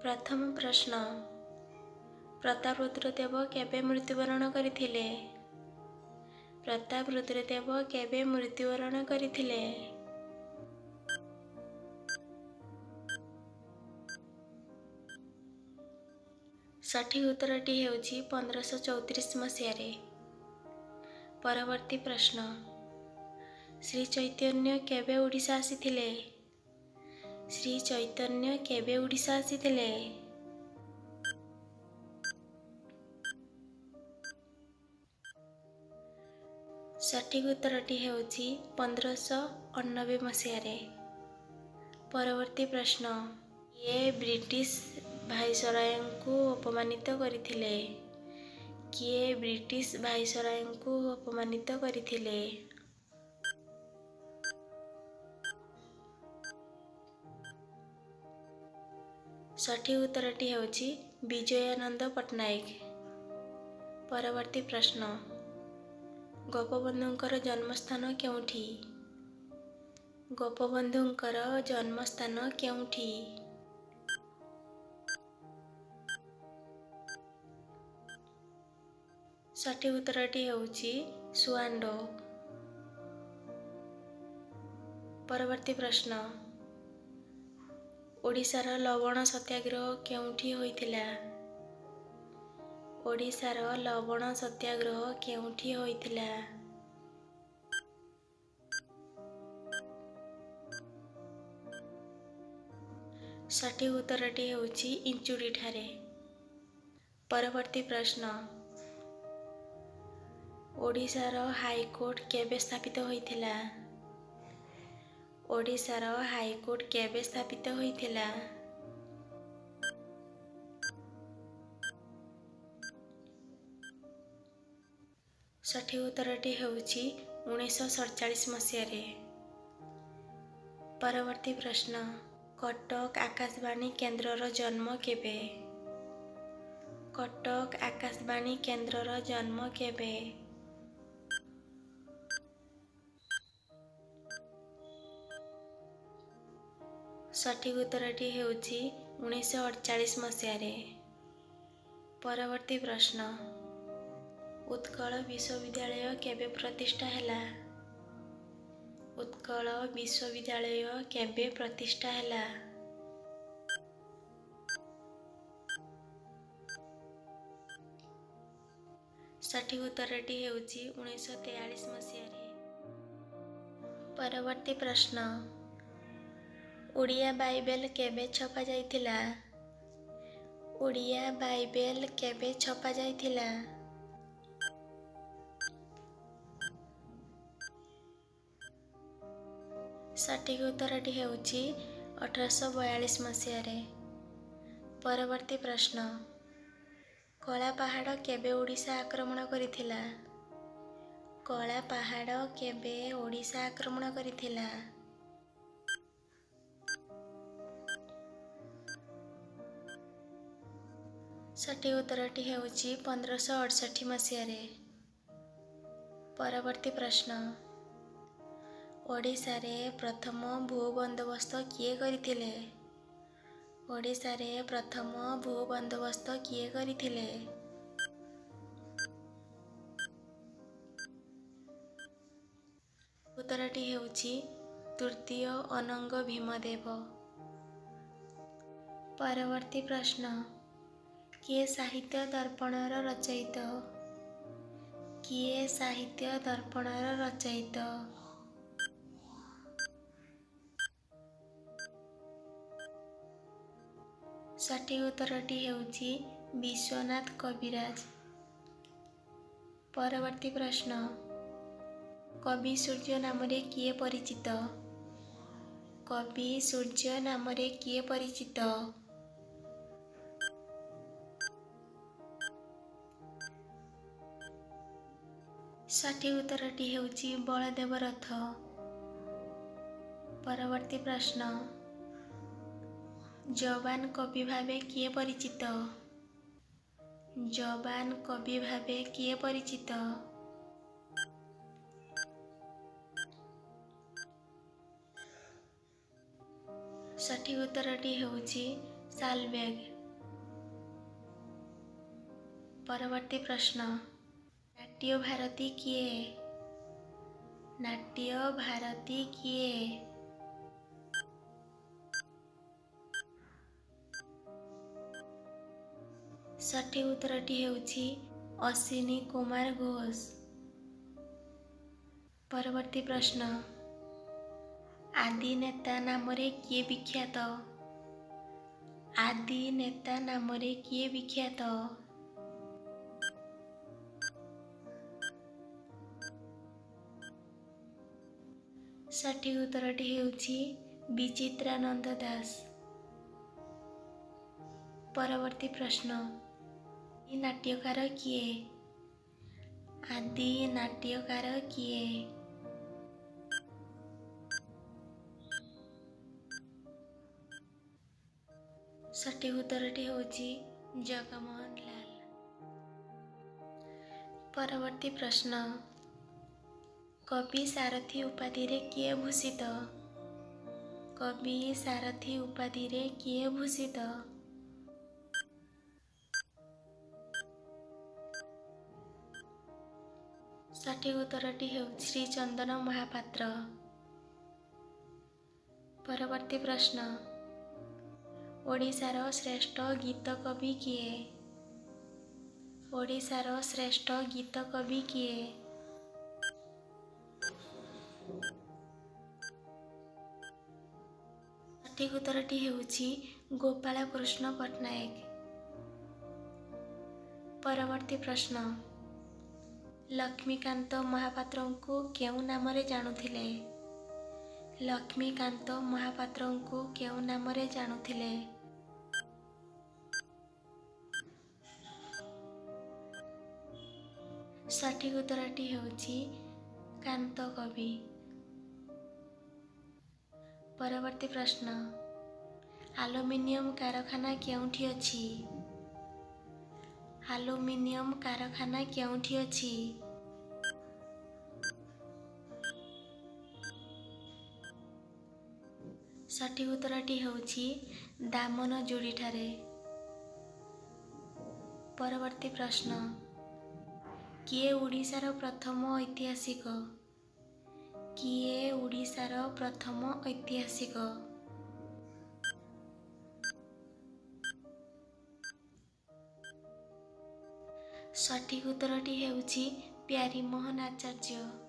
प्रथम प्रश्न प्रताप रुद्रदेव केबे मृत्युवरण करथिले? प्रताप रुद्रदेव केबे मृत्युवरण करथिले? सठिक उत्तरटी हेउछि 1534 मसीहारे। परवर्ती प्रश्न श्री चैतन्य केबे ओडिशा आसीथिले? श्री चैतन्य केबे ओडिशा आसीथिले? सठिक उत्तरटी हेउछि 1589 मसीहारे। परवर्ती प्रश्न किए ब्रिटिश भाइसरायଙ୍କୁ अपमानित करथिले? किए ब्रिटिश भाइसरायଙ୍କୁ अपमानित करथिले? सठिक उत्तरटी हेउछि विजयानंद पट्टनायक। परवर्ती प्रश्न गोपबंधुंकर जन्मस्थान केउठी? गोपबंधुंकर जन्मस्थान केउठी? सठिक उत्तरटी हेउछि सुआंडो। परवर्ती प्रश्न ओडिशार लवण सत्याग्रह केउठी होइथिला? ओडिशार लवण सत्याग्रह केउठी होइथिला? सठिक उत्तरटी हेउछि इंचुडी ठारे। परवर्ती प्रश्न ओडिशार हाईकोर्ट केबे स्थापित होइथिला? ओडिशार हाईकोर्ट केबे स्थापित होइथिला? सठिक उत्तरटी हेउछि 1947 मसीहारे। परवर्ती प्रश्न कटक आकाशवाणी केन्द्रर जन्म केबे? कटक आकाशवाणी केन्द्रर जन्म केबे? सठिक उत्तरटी हेउछि 1948 मसीहारे। परवर्ती प्रश्न उत्कल विश्वविद्यालय केबे प्रतिष्ठा हैला? उत्कल विश्वविद्यालय केबे प्रतिष्ठा हैला? सठिक उत्तरटी हेउछि 1943 मसीहारे। परवर्ती प्रश्न ओडिया बाइबेल केबे छपा जाइथिला? ओडिया बाइबेल केबे छपा जाइथिला? सठिक उत्तरटी हेउछि 1842 मसीहारे। परवर्ती प्रश्न कला पहाड़ केबे ओडिशा आक्रमण करिथिला? कला पहाड़ केबे ओडिशा आक्रमण करिथिला? सठिक उत्तरटी हेउछि 1568 मसीहारे। परवर्ती प्रश्न ओडिशा रे प्रथम भू बंदोबस्त किए करिथिले? ओडिशा रे प्रथम भू बंदोबस्त किए करिथिले? उत्तरटी हेउछि तृतीय अनंग भीमदेव। परवर्ती प्रश्न किए साहित्य दर्पणर रचयिता? किए साहित्य दर्पणर रचयिता? सठिक उत्तरटी हेउछि विश्वनाथ कविराज। परवर्ती प्रश्न कवि सूर्य नामरे किए परिचित? कवि सूर्य नामरे किए परिचित? सठिक उत्तरटी हेउछि बलदेव रथ। परवर्ती प्रश्न जवान कवि भावे किए परिचित? जवान कवि भावे किए परिचित? सठिक उत्तरटी हेउछि सालबेग। परवर्ती प्रश्न, नाट्य भारती किए? नाट्य भारती किए? सठिक उत्तरटी ହେଉଛି अश्विनी कुमार घोष। परवर्ती प्रश्न, आदि नेता नामरे किए विख्यात? आदि नेता नामरे किए विख्यात? सठिक उत्तरटी ହେଉଛି विचित्रानंद दास। परवर्ती प्रश्न, आदि नाट्यकार किए? आदि नाट्यकार किए? सठिक उत्तरटी ହେଉଛି जगमोहन लाल। परवर्ती प्रश्न, कवि सारथी उपाधि रे किए भूषित? कवि सारथी उपाधि रे किए भूषित? सठिक उत्तरटी ହେଉଛି श्री चंदन महापात्र। परवर्ती प्रश्न, ओडिशार श्रेष्ठ गीत कवि किए? ओडिशार श्रेष्ठ गीत कवि किए? सठिक उत्तरटी ହେଉଛି गोपाल कृष्ण पट्टनायक। परवर्ती प्रश्न, लक्ष्मीकांत महापात्रଙ୍କୁ केउं नामरे जाणुथिले? लक्ष्मीकांत महापात्रଙ୍କୁ केउं नामरे जाणुथिले? सठिक उत्तरटी ହେଉଛି कांत कवि। परवर्ती प्रश्न, आलुमिनियम कारखाना केउंठी अछि? आलुमिनियम कारखाना केउंठी अछि? सठिक उत्तरटी ହେଉଛି दामनଯୋଡ଼ି ଠାରେ। परवर्ती प्रश्न, किए ओडिशार प्रथम ऐतिहासिक? किए ओडिशार प्रथम ऐतिहासिक? सठिक उत्तरटी ହେଉଛି प्यारीमोहन आचार्य।